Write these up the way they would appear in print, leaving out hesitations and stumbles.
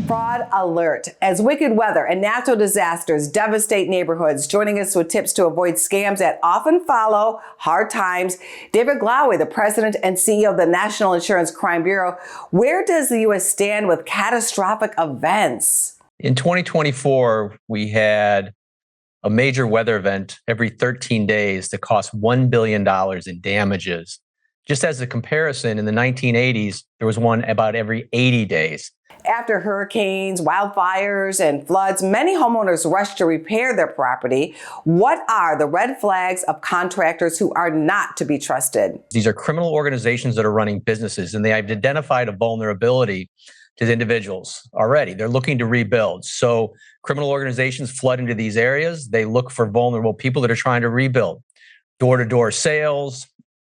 Fraud alert. As wicked weather and natural disasters devastate neighborhoods, joining us with tips to avoid scams that often follow hard times, David Glawe, the president and CEO of the National Insurance Crime Bureau. Where does the U.S. stand with catastrophic events? In 2024, we had a major weather event every 13 days that cost $1 billion in damages. Just as a comparison, in the 1980s, there was one about every 80 days. After hurricanes, wildfires, and floods, many homeowners rush to repair their property. What are the red flags of contractors who are not to be trusted? These are criminal organizations that are running businesses, and they have identified a vulnerability to the individuals already. They're looking to rebuild. So criminal organizations flood into these areas. They look for vulnerable people that are trying to rebuild. Door-to-door sales,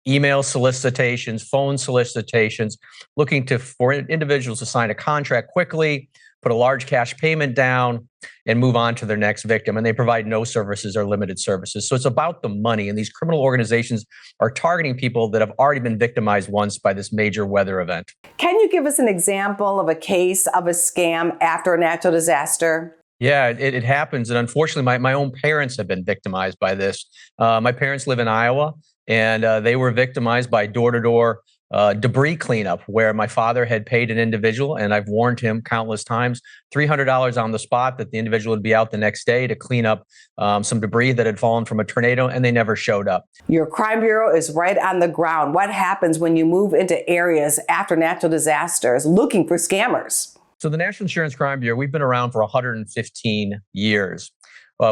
email solicitations, phone solicitations, looking for individuals to sign a contract quickly, put a large cash payment down, and move on to their next victim. And they provide no services or limited services. So it's about the money. And these criminal organizations are targeting people that have already been victimized once by this major weather event. Can you give us an example of a case of a scam after a natural disaster? Yeah, it happens. And unfortunately, my own parents have been victimized by this. My parents live in Iowa, and they were victimized by door-to-door debris cleanup, where my father had paid an individual, and I've warned him countless times, $300 on the spot, that the individual would be out the next day to clean up some debris that had fallen from a tornado, and they never showed up. Your crime bureau is right on the ground. What happens when you move into areas after natural disasters looking for scammers? So the National Insurance Crime Bureau, we've been around for 115 years.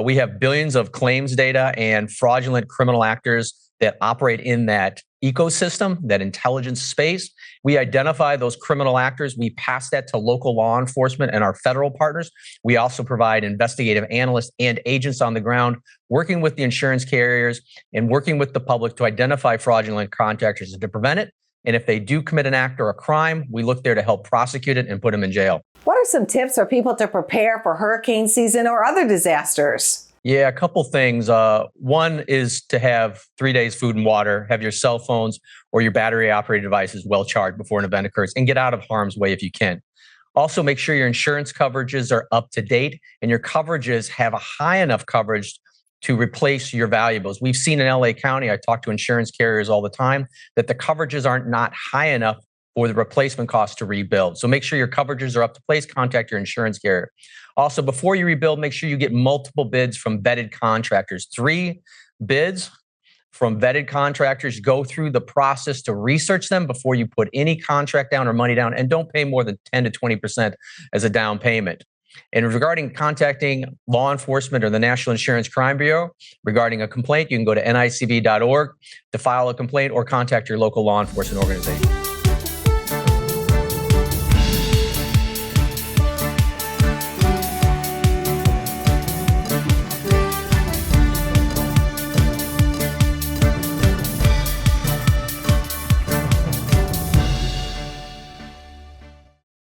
We have billions of claims data and fraudulent criminal actors that operate in that ecosystem, that intelligence space. We identify those criminal actors. We pass that to local law enforcement and our federal partners. We also provide investigative analysts and agents on the ground, working with the insurance carriers and working with the public to identify fraudulent contractors and to prevent it. And if they do commit an act or a crime, we look there to help prosecute it and put them in jail. What are some tips for people to prepare for hurricane season or other disasters? Yeah, a couple things. One is to have 3 days food and water, have your cell phones or your battery operated devices well charged before an event occurs, and get out of harm's way if you can. Also, make sure your insurance coverages are up to date and your coverages have a high enough coverage to replace your valuables. We've seen in LA County, I talk to insurance carriers all the time, that the coverages aren't not high enough for the replacement cost to rebuild. So make sure your coverages are up to place, contact your insurance carrier. Also, before you rebuild, make sure you get multiple bids from vetted contractors. 3 bids from vetted contractors. Go through the process to research them before you put any contract down or money down, and don't pay more than 10 to 20% as a down payment. And regarding contacting law enforcement or the National Insurance Crime Bureau regarding a complaint, you can go to NICB.org to file a complaint or contact your local law enforcement organization.